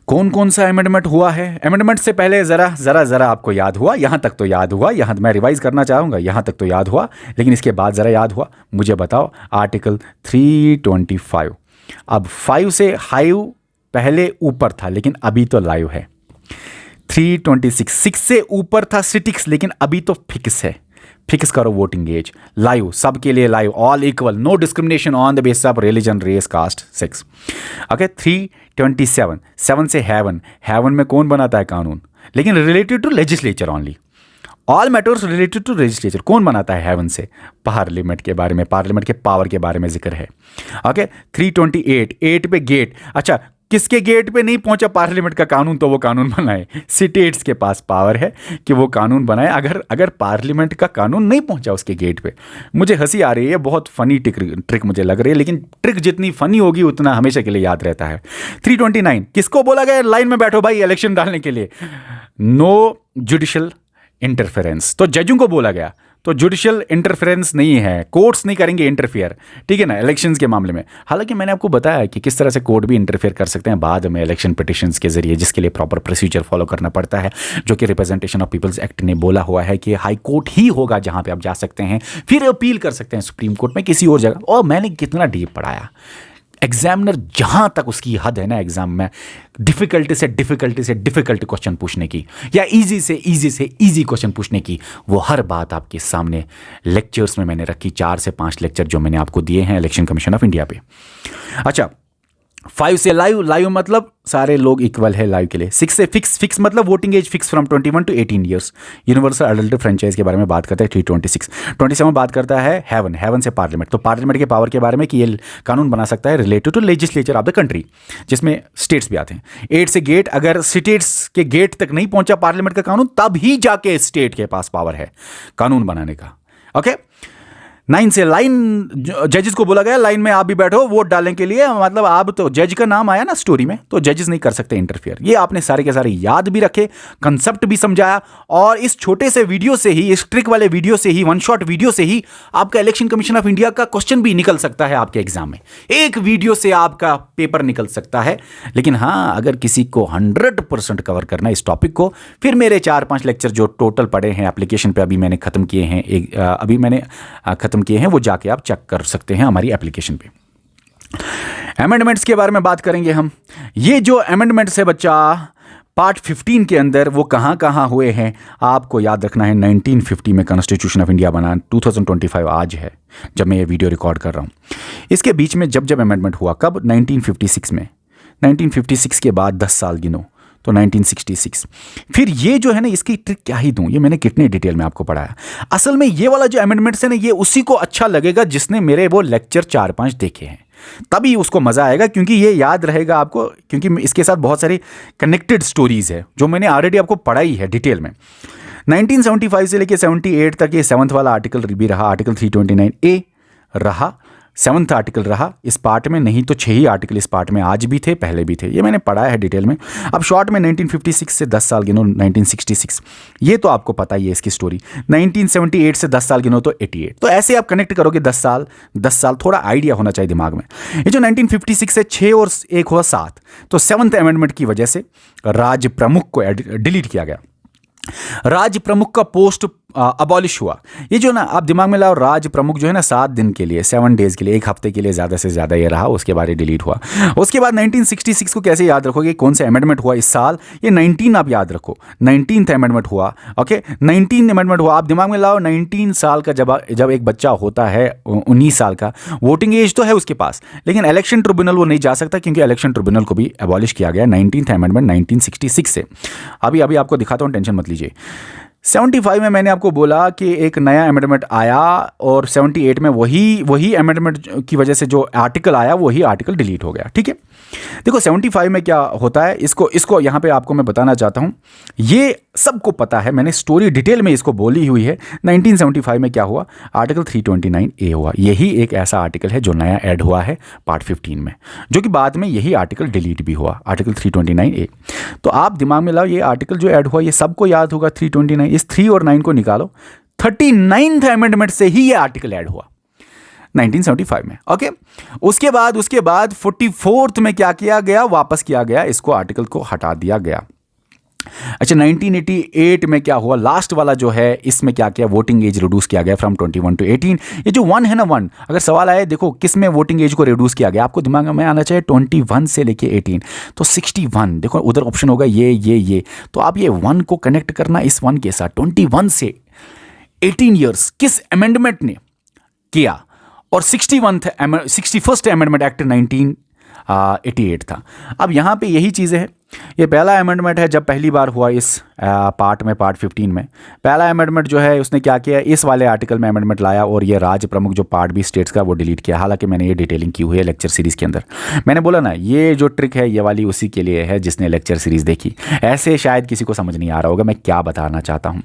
कौन कौन सा अमेंडमेंट हुआ है। अमेंडमेंट से पहले ज़रा आपको याद हुआ, यहाँ तक तो याद हुआ, यहाँ मैं रिवाइज करना चाहूँगा, यहाँ तक तो याद हुआ, लेकिन इसके बाद ज़रा याद हुआ, मुझे बताओ। आर्टिकल 325, अब 5 से हाइव पहले ऊपर था लेकिन अभी तो लाइव है। 326, 6 से ऊपर था सिटिक्स लेकिन अभी तो फिक्स है, फिक्स करो वोटिंग एज, लाइव, सबके लिए live, all equal, no discrimination on the basis of religion, race, caste, sex. Okay, 327, 7 से हेवन में कौन बनाता है कानून, लेकिन related to legislature only, all matters related to legislature, कौन बनाता है हेवन से? पार्लियामेंट के बारे में, पार्लियामेंट के पावर के बारे में जिक्र है। ओके, 328, 8 पे गेट, अच्छा किसके गेट पे नहीं पहुंचा पार्लियामेंट का कानून तो वो कानून बनाए, स्टेट्स के पास पावर है कि वो कानून बनाए, अगर पार्लियामेंट का कानून नहीं पहुंचा उसके गेट पे। मुझे हंसी आ रही है, बहुत फनी ट्रिक मुझे लग रही है, लेकिन ट्रिक जितनी फनी होगी उतना हमेशा के लिए याद रहता है। 329, किसको बोला गया लाइन में बैठो भाई इलेक्शन डालने के लिए? नो जुडिशियल इंटरफेरेंस, तो जजों को बोला गया, तो जुडिशियल इंटरफेरेंस नहीं है, कोर्ट्स नहीं करेंगे इंटरफियर, ठीक है ना, इलेक्शंस के मामले में। हालांकि मैंने आपको बताया कि किस तरह से कोर्ट भी इंटरफियर कर सकते हैं बाद में इलेक्शन पिटिशंस के जरिए, जिसके लिए प्रॉपर प्रोसीजर फॉलो करना पड़ता है, जो कि रिप्रेजेंटेशन ऑफ पीपल्स एक्ट ने बोला हुआ है कि हाई कोर्ट ही होगा जहां पे आप जा सकते हैं, फिर अपील कर सकते हैं सुप्रीम कोर्ट में किसी और जगह। और मैंने कितना डीप पढ़ाया, एग्जामिनर जहां तक उसकी हद है ना एग्जाम में, डिफिकल्टी से क्वेश्चन पूछने की या इजी से इजी क्वेश्चन पूछने की, वो हर बात आपके सामने लेक्चर्स में मैंने रखी। 4 से 5 लेक्चर जो मैंने आपको दिए हैं इलेक्शन कमीशन ऑफ इंडिया पे। अच्छा, 5 से लाइव मतलब सारे लोग इक्वल है लाइव के लिए। 6 से फिक्स मतलब voting age fix from 21 to 18 years. Universal adult franchise के बारे में बात करता है 326। 27 बात करता है हेवन से पार्लियामेंट, तो पार्लियामेंट के पावर के बारे में कि ये कानून बना सकता है related to legislature of the country, जिसमें स्टेट्स भी आते हैं। 8 से गेट, अगर स्टेट्स के गेट तक नहीं पहुंचा पार्लियामेंट का कानून तब ही जाके स्टेट के पास पावर है कानून बनाने का। ओके। 9 से लाइन, जजेस को बोला गया लाइन में आप भी बैठो वोट डालने के लिए, मतलब आप तो जज का नाम आया ना स्टोरी में, तो जजेस नहीं कर सकते इंटरफियर। ये आपने सारे के सारे याद भी रखे, कंसेप्ट भी समझाया, और इस छोटे से वीडियो से ही, इस ट्रिक वाले वीडियो से ही, वन शॉट वीडियो से ही आपका इलेक्शन कमीशन ऑफ इंडिया का क्वेश्चन भी निकल सकता है आपके एग्जाम में। एक वीडियो से आपका पेपर निकल सकता है। लेकिन हाँ, अगर किसी को 100% कवर करना है इस टॉपिक को, फिर मेरे 4-5 लेक्चर जो टोटल पड़े हैं एप्लीकेशन पे, अभी मैंने खत्म किए हैं, खत्म किए हैं, वो जाके आप चेक कर सकते हैं हमारी एप्लीकेशन पे। अमेंडमेंट्स के बारे में बात करेंगे हम। ये जो अमेंडमेंट्स है बच्चा, पार्ट 15 के अंदर वो कहाँ कहाँ हुए हैं आपको याद रखना है। 1950 में कॉन्स्टिट्यूशन ऑफ इंडिया बना, 2025 आज है जब मैं ये वीडियो रिकॉर्ड कर रहा हूँ। इसके बीच में जब अमेंडमेंट हुआ, कब? 1956 में। 1956 के बाद 10 साल गिनो तो 1966। फिर ये जो है ना, इसकी ट्रिक क्या ही दूं, ये मैंने कितने डिटेल में आपको पढ़ाया। असल में ये वाला जो अमेंडमेंट्स है ना, ये उसी को अच्छा लगेगा जिसने मेरे वो लेक्चर 4-5 देखे हैं, तभी उसको मज़ा आएगा, क्योंकि ये याद रहेगा आपको, क्योंकि इसके साथ बहुत सारी कनेक्टेड स्टोरीज है जो मैंने ऑलरेडी आपको पढ़ाई है डिटेल में। 1975 से लेकर 78 तक ये 7th वाला आर्टिकल भी रहा, आर्टिकल 329A रहा, 7th आर्टिकल रहा इस पार्ट में, नहीं तो 6 ही आर्टिकल इस पार्ट में आज भी थे, पहले भी थे, ये मैंने पढ़ा है डिटेल में। अब शॉर्ट में 1956 से 10 साल गिनो 1966, ये तो आपको पता ही है इसकी स्टोरी। 1978 से 10 साल गिनो तो 88। तो ऐसे आप कनेक्ट करोगे 10 साल, थोड़ा आइडिया होना चाहिए दिमाग में। ये जो 1956 से 6 और 1 हुआ 7, तो 7th अमेंडमेंट की वजह से राज प्रमुख को डिलीट किया गया। राज प्रमुख का पोस्ट अबॉलिश हुआ। ये जो ना आप दिमाग में लाओ, राज प्रमुख जो है ना 7 दिन के लिए, 7 डेज के लिए, 1 हफ्ते के लिए ज़्यादा से ज़्यादा ये रहा, उसके बाद ये डिलीट हुआ। उसके बाद 1966 को कैसे याद रखोगे, कौन सा अमेंडमेंट हुआ इस साल? ये 19 आप याद रखो, 19th अमेंडमेंट हुआ। ओके, 19 अमेंडमेंट हुआ। आप दिमाग में लाओ, 19 साल का जब एक बच्चा होता है, 19 साल का, वोटिंग एज तो है उसके पास, लेकिन इलेक्शन ट्रिब्यूनल वो नहीं जा सकता, क्योंकि इलेक्शन ट्रिब्यूनल को भी अबॉलिश किया गया 19th अमेंडमेंट 1966 से। अभी आपको दिखाता हूँ, टेंशन मत लीजिए। 75 में मैंने आपको बोला कि एक नया अमेंडमेंट आया, और 78 में वही अमेंडमेंट की वजह से जो आर्टिकल आया वही आर्टिकल डिलीट हो गया। ठीक है, देखो 75 में क्या होता है, इसको यहाँ पे आपको मैं बताना चाहता हूँ। ये सबको पता है, मैंने स्टोरी डिटेल में इसको बोली हुई है। 1975 में क्या हुआ, आर्टिकल 329A हुआ। यही एक ऐसा आर्टिकल है जो नया ऐड हुआ है पार्ट 15 में, जो कि बाद में यही आर्टिकल डिलीट भी हुआ, आर्टिकल 329A। तो आप दिमाग में लाओ, ये आर्टिकल जो ऐड हुआ ये सबको याद होगा 329। इस 3 और 9 को निकालो, 39th अमेंडमेंट से ही ये आर्टिकल ऐड हुआ 1975 में। ओके, उसके बाद 44th में क्या किया गया, वापस किया गया, इसको आर्टिकल को हटा दिया गया। अच्छा, 1988 में क्या हुआ, लास्ट वाला जो है, इसमें क्या किया, वोटिंग एज रिड्यूस किया गया फ्रॉम 21 टू 18। ये जो 1 है ना, 1 अगर सवाल आए, देखो किस में वोटिंग एज को रिड्यूस किया गया, आपको दिमाग में आना चाहिए 21 से लेके 18, तो 61। देखो उधर ऑप्शन होगा ये, तो आप ये 1 को कनेक्ट करना इस 1 के साथ, 21 से 18 ईयर्स किस अमेंडमेंट ने किया, और 61st अमेंडमेंट एक्ट 1988 था। अब यहाँ पे यही चीज़ें हैं। ये पहला अमेंडमेंट है जब पहली बार हुआ इस पार्ट 15 में। पहला अमेंडमेंट जो है उसने क्या किया, इस वाले आर्टिकल में अमेंडमेंट लाया, और ये राज प्रमुख जो पार्ट बी स्टेट्स का वो डिलीट किया। हालांकि मैंने ये डिटेलिंग की हुई है लेक्चर सीरीज़ के अंदर। मैंने बोला ना, ये जो ट्रिक है ये वाली उसी के लिए है जिसने लेक्चर सीरीज़ देखी। ऐसे शायद किसी को समझ नहीं आ रहा होगा मैं क्या बताना चाहता हूँ।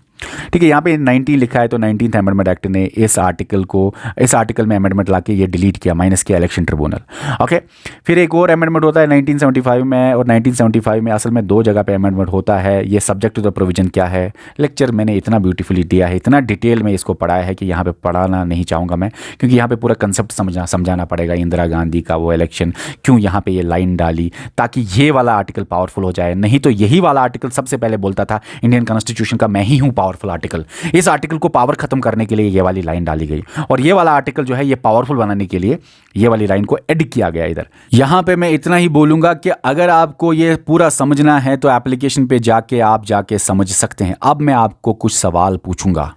ठीक है, यहाँ पे 90 लिखा है, तो 19th अमेंडमेंट एक्ट ने इस आर्टिकल में अमेंडमेंट ला के ये डिलीट किया, माइनस किया इलेक्शन ट्रिब्यूनल। ओके, फिर एक और अमेंडमेंट होता है 1975 में, और 1975 में असल में 2 जगह पे अमेंडमेंट होता है। ये सब्जेक्ट टू द प्रोविजन क्या है, लेक्चर मैंने इतना ब्यूटीफुली दिया है, इतना डिटेल में इसको पढ़ाया है कि यहाँ पे पढ़ाना नहीं चाहूँगा मैं, क्योंकि यहाँ पे पूरा कंसेप्ट समझाना पड़ेगा। इंदिरा गांधी का वो इलेक्शन, क्यों यहाँ पे ये लाइन डाली, ताकि ये वाला आर्टिकल पावरफुल हो जाए। नहीं तो यही वाला आर्टिकल सबसे पहले बोलता था इंडियन कॉन्स्टिट्यूशन का मैं ही हूँ पावरफुल आर्टिकल। इस आर्टिकल को पावर खत्म करने के लिए ये वाली लाइन डाली गई, और ये वाला आर्टिकल जो है ये पावरफुल बनाने के लिए ये वाली लाइन को ऐड किया गया इधर। यहां पे मैं इतना ही बोलूंगा कि अगर आपको ये पूरा समझना है तो एप्लीकेशन पे जाके आप जाके समझ सकते हैं। अब मैं आपको कुछ सवाल पूछूंगा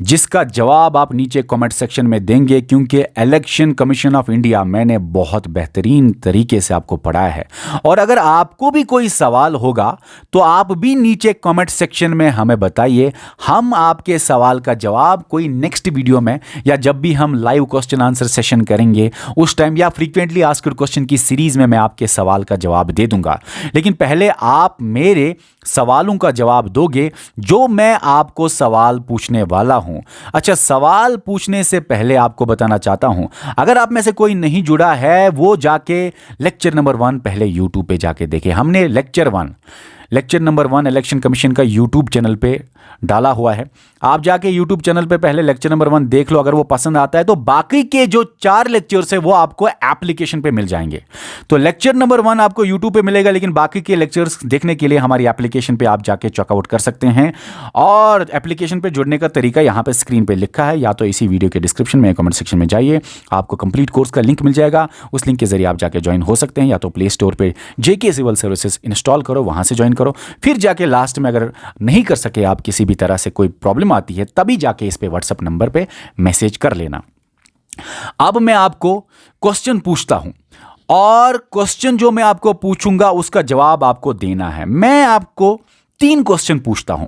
जिसका जवाब आप नीचे कमेंट सेक्शन में देंगे, क्योंकि इलेक्शन कमीशन ऑफ इंडिया मैंने बहुत बेहतरीन तरीके से आपको पढ़ाया है। और अगर आपको भी कोई सवाल होगा तो आप भी नीचे कमेंट सेक्शन में हमें बताइए। हम आपके सवाल का जवाब कोई नेक्स्ट वीडियो में, या जब भी हम लाइव क्वेश्चन आंसर सेशन करेंगे उस टाइम, या फ्रीक्वेंटली आस्क्ड क्वेश्चन की सीरीज में मैं आपके सवाल का जवाब दे दूंगा। लेकिन पहले आप मेरे सवालों का जवाब दोगे जो मैं आपको सवाल पूछने वाला हूं। अच्छा, सवाल पूछने से पहले आपको बताना चाहता हूं, अगर आप में से कोई नहीं जुड़ा है वो जाके लेक्चर नंबर 1 पहले यूट्यूब पे जाके देखे। हमने लेक्चर नंबर 1 इलेक्शन कमीशन का यूट्यूब चैनल पे डाला हुआ है। आप जाके यूट्यूब चैनल पे पहले लेक्चर नंबर 1 देख लो। अगर वो पसंद आता है तो बाकी के जो 4 लेक्चर्स है वो आपको एप्लीकेशन पे मिल जाएंगे। तो लेक्चर नंबर 1 आपको यूट्यूब पे मिलेगा, लेकिन बाकी के लेक्चर्स देखने के लिए हमारी एप्लीकेशन पे आप जाके चेकआउट कर सकते हैं। और एप्लीकेशन पे जुड़ने का तरीका यहाँ पे स्क्रीन पे लिखा है, या तो इसी वीडियो के डिस्क्रिप्शन में कमेंट सेक्शन में जाइए, आपको कंप्लीट कोर्स का लिंक मिल जाएगा। उस लिंक के जरिए आप जाके ज्वाइन हो सकते हैं, या तो प्ले स्टोर पर जेके सिविल सर्विसेज इंस्टॉल करो, वहां से ज्वाइन करो। फिर जाके लास्ट में अगर नहीं कर सके आप, किसी भी तरह से कोई प्रॉब्लम आती है, तभी जाके इस पे व्हाट्सएप नंबर पे मैसेज कर लेना। अब मैं आपको क्वेश्चन पूछता हूं, और क्वेश्चन जो मैं आपको पूछूंगा उसका जवाब आपको देना है। मैं आपको 3 क्वेश्चन पूछता हूं।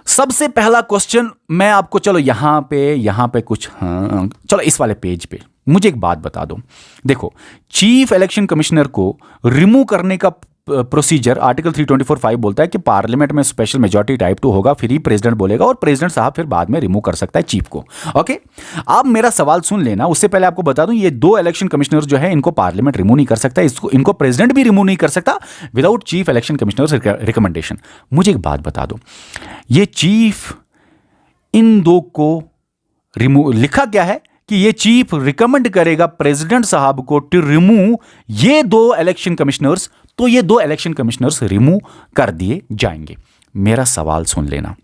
सबसे पहला क्वेश्चन मैं आपको, चलो यहां पे कुछ, हाँ चलो इस वाले पेज पे मुझे एक बात बता दो। देखो, चीफ इलेक्शन कमिश्नर को रिमूव करने का प्रोसीजर आर्टिकल 324(5) बोलता है कि पार्लियामेंट में स्पेशल मेजॉरिटी टाइप 2 होगा, फिर ही प्रेसिडेंट बोलेगा, और प्रेसिडेंट साहब फिर बाद में रिमूव कर सकता है चीफ को। ओके, अब मेरा सवाल सुन लेना। उससे पहले आपको बता दूं, ये 2 इलेक्शन कमिश्नर जो है इनको पार्लियामेंट रिमूव नहीं कर सकता, इनको प्रेसिडेंट भी रिमूव नहीं कर सकता without chief election commissioner recommendation. मुझे एक बात बता दो, ये चीफ इन 2 को रिमूव, लिखा क्या है कि ये चीफ रिकमेंड करेगा प्रेसिडेंट साहब को टू रिमूव ये 2 इलेक्शन कमिश्नर्स, तो ये 2 इलेक्शन कमिश्नर्स रिमूव कर दिए जाएंगे। मेरा सवाल सुन लेना,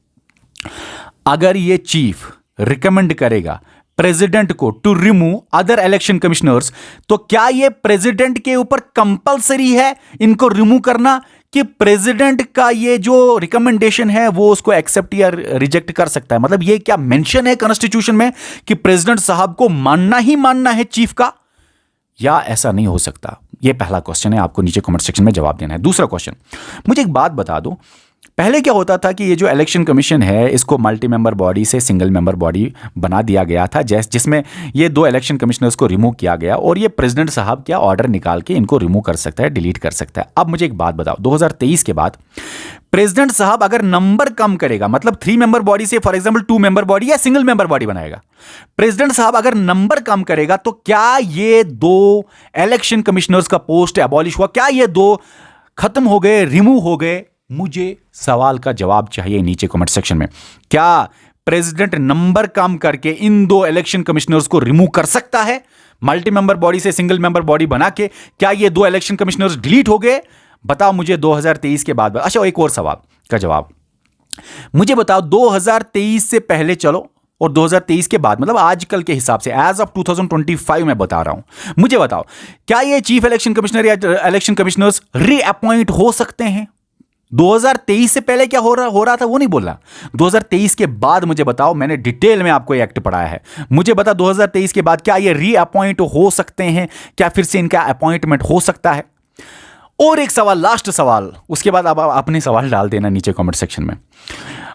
अगर ये चीफ रिकमेंड करेगा प्रेसिडेंट को to remove other election commissioners, तो क्या ये प्रेसिडेंट के ऊपर कंपलसरी है इनको रिमूव करना, कि प्रेसिडेंट का ये जो रिकमेंडेशन है वो उसको एक्सेप्ट या रिजेक्ट कर सकता है? मतलब ये क्या मेंशन है कॉन्स्टिट्यूशन में कि प्रेसिडेंट साहब को मानना ही मानना है चीफ का, या ऐसा नहीं हो सकता? ये पहला क्वेश्चन है, आपको नीचे कमेंट सेक्शन में जवाब देना है। दूसरा क्वेश्चन, मुझे एक बात बता दो, पहले क्या होता था कि ये जो इलेक्शन कमीशन है इसको मल्टी मेंबर बॉडी से सिंगल मेंबर बॉडी बना दिया गया था, जिसमें ये 2 इलेक्शन कमिश्नर्स को रिमूव किया गया, और ये प्रेसिडेंट साहब क्या ऑर्डर निकाल के इनको रिमूव कर सकता है, डिलीट कर सकता है। अब मुझे एक बात बताओ, 2023 के बाद प्रेसिडेंट साहब अगर नंबर कम करेगा, मतलब 3 मेंबर बॉडी से फॉर एग्जांपल 2 मेंबर बॉडी या सिंगल मेंबर बॉडी बनाएगा, प्रेसिडेंट साहब अगर नंबर कम करेगा, तो क्या ये 2 इलेक्शन कमिश्नर्स का पोस्ट एबॉलिश हुआ? क्या ये 2 खत्म हो गए, रिमूव हो गए? मुझे सवाल का जवाब चाहिए नीचे कमेंट सेक्शन में। क्या प्रेसिडेंट नंबर कम करके इन 2 इलेक्शन कमिश्नर्स को रिमूव कर सकता है मल्टी मेंबर बॉडी से सिंगल मेंबर बॉडी बना के? क्या ये 2 इलेक्शन कमिश्नर्स डिलीट हो गए? बताओ मुझे 2023 के बाद। अच्छा, एक और सवाल का जवाब मुझे बताओ, 2023 से पहले चलो और 2023 के बाद, मतलब आजकल के हिसाब से एज ऑफ 2025 मैं बता रहा हूं, मुझे बताओ क्या ये चीफ इलेक्शन कमिश्नर या इलेक्शन कमिश्नर्स रीअपॉइंट हो सकते हैं? 2023 से पहले क्या हो रहा था वो नहीं बोलना, 2023 के बाद मुझे बताओ। मैंने डिटेल में आपको ये एक्ट पढ़ाया है, मुझे बता 2023 के बाद क्या ये रीअपॉइंट हो सकते हैं? क्या फिर से इनका अपॉइंटमेंट हो सकता है? और एक सवाल, लास्ट सवाल, उसके बाद आप अपने सवाल डाल देना नीचे कमेंट सेक्शन में।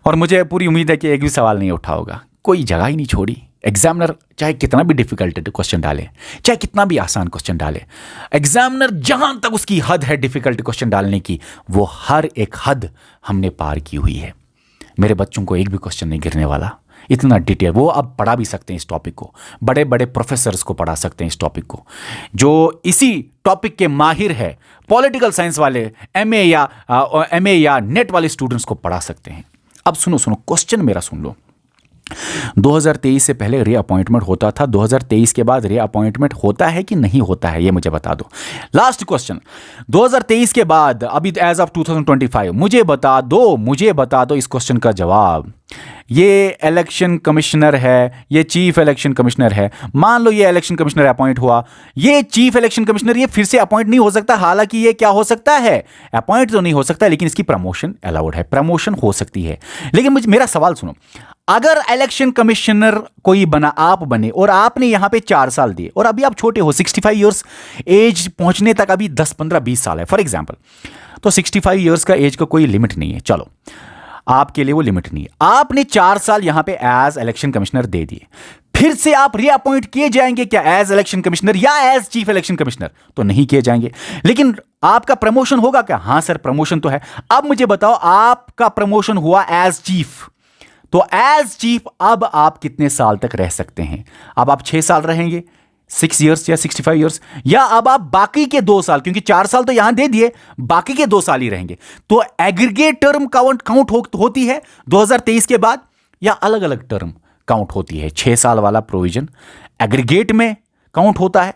और मुझे पूरी उम्मीद है कि एक भी सवाल नहीं उठा होगा, कोई जगह ही नहीं छोड़ी। एग्जामिनर चाहे कितना भी डिफिकल्ट क्वेश्चन डाले, चाहे कितना भी आसान क्वेश्चन डाले, एग्जामिनर जहां तक उसकी हद है डिफिकल्ट क्वेश्चन डालने की, वो हर एक हद हमने पार की हुई है। मेरे बच्चों को एक भी क्वेश्चन नहीं गिरने वाला, इतना डिटेल। वो अब पढ़ा भी सकते हैं इस टॉपिक को, बड़े बड़े प्रोफेसर्स को पढ़ा सकते हैं इस टॉपिक को, जो इसी टॉपिक के माहिर है। पॉलिटिकल साइंस वाले एमए या नेट वाले स्टूडेंट्स को पढ़ा सकते हैं। अब सुनो क्वेश्चन मेरा सुन लो। 2023 से पहले रीअपॉइंटमेंट होता था, 2023 के बाद रीअपॉइंटमेंट होता है कि नहीं होता है, ये मुझे बता दो। लास्ट क्वेश्चन, 2023 के बाद अभी एज ऑफ 2025 मुझे बता दो इस क्वेश्चन का जवाब। ये इलेक्शन कमिश्नर है, ये चीफ इलेक्शन कमिश्नर है, मान लो ये इलेक्शन कमिश्नर अपॉइंट हुआ, ये चीफ इलेक्शन कमिश्नर ये फिर से अपॉइंट नहीं हो सकता। हालांकि ये क्या हो सकता है, अपॉइंट तो नहीं हो सकता, लेकिन इसकी प्रमोशन अलाउड है, प्रमोशन हो सकती है। लेकिन मेरा सवाल सुनो, अगर इलेक्शन कमिश्नर कोई बना, आप बने और आपने यहां पे 4 साल दिए और अभी आप छोटे हो, 65 ईयर्स एज पहुंचने तक अभी 10, 15, 20 साल है फॉर एग्जांपल, तो 65 ईयर्स का एज का कोई लिमिट नहीं है, चलो आपके लिए वो लिमिट नहीं है। आपने 4 साल यहां पे एज इलेक्शन कमिश्नर दे दिए, फिर से आप रीअपॉइंट किए जाएंगे क्या एज इलेक्शन कमिश्नर या एज चीफ इलेक्शन कमिश्नर? तो नहीं किए जाएंगे। लेकिन आपका प्रमोशन होगा क्या? हां सर प्रमोशन तो है। अब मुझे बताओ, आपका प्रमोशन हुआ एज चीफ, तो एज चीफ अब आप कितने साल तक रह सकते हैं? अब आप 6 साल रहेंगे, 6 ईयर्स या 65 ईयर्स, या अब आप बाकी के 2 साल, क्योंकि 4 साल तो यहां दे दिए, बाकी के 2 साल ही रहेंगे। तो एग्रीगेट टर्म काउंट होती है 2023 के बाद, या अलग अलग टर्म काउंट होती है? 6 साल वाला प्रोविजन एग्रीगेट में काउंट होता है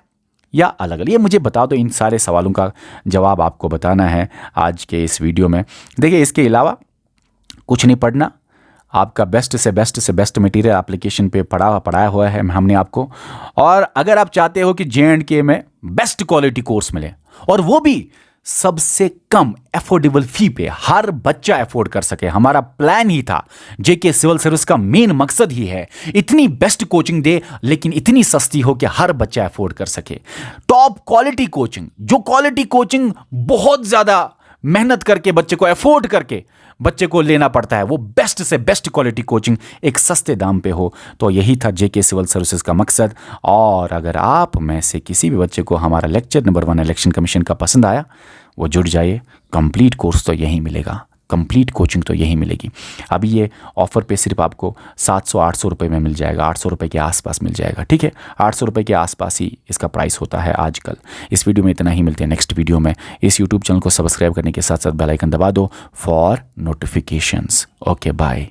या अलग अलग? ये मुझे बता दो। इन सारे सवालों का जवाब आपको बताना है आज के इस वीडियो में। देखिए, इसके अलावा कुछ नहीं पढ़ना, आपका बेस्ट से बेस्ट मटेरियल एप्लीकेशन पे पढ़ाया हुआ है हमने आपको। और अगर आप चाहते हो कि J&K में बेस्ट क्वालिटी कोर्स मिले, और वो भी सबसे कम अफोर्डेबल फी पे, हर बच्चा अफोर्ड कर सके, हमारा प्लान ही था। JK सिविल सर्विस का मेन मकसद ही है इतनी बेस्ट कोचिंग दे, लेकिन इतनी सस्ती हो कि हर बच्चा अफोर्ड कर सके। टॉप क्वालिटी कोचिंग, जो क्वालिटी कोचिंग बहुत ज्यादा मेहनत करके बच्चे को अफोर्ड करके बच्चे को लेना पड़ता है, वो बेस्ट से बेस्ट क्वालिटी कोचिंग एक सस्ते दाम पे हो। तो यही था JK सिविल सर्विसेज का मकसद। और अगर आप में से किसी भी बच्चे को हमारा लेक्चर नंबर 1 इलेक्शन कमीशन का पसंद आया, वो जुड़ जाइए। कंप्लीट कोर्स तो यहीं मिलेगा, कंप्लीट कोचिंग तो यहीं मिलेगी। अभी ये ऑफर पे सिर्फ आपको 700-800 रुपये में मिल जाएगा, 800 रुपये के आसपास मिल जाएगा, ठीक है। 800 रुपये के आसपास ही इसका प्राइस होता है आजकल। इस वीडियो में इतना ही, मिलते हैं नेक्स्ट वीडियो में। इस यूट्यूब चैनल को सब्सक्राइब करने के साथ साथ बेल आइकन दबा दो फॉर नोटिफिकेशंस। Okay, bye.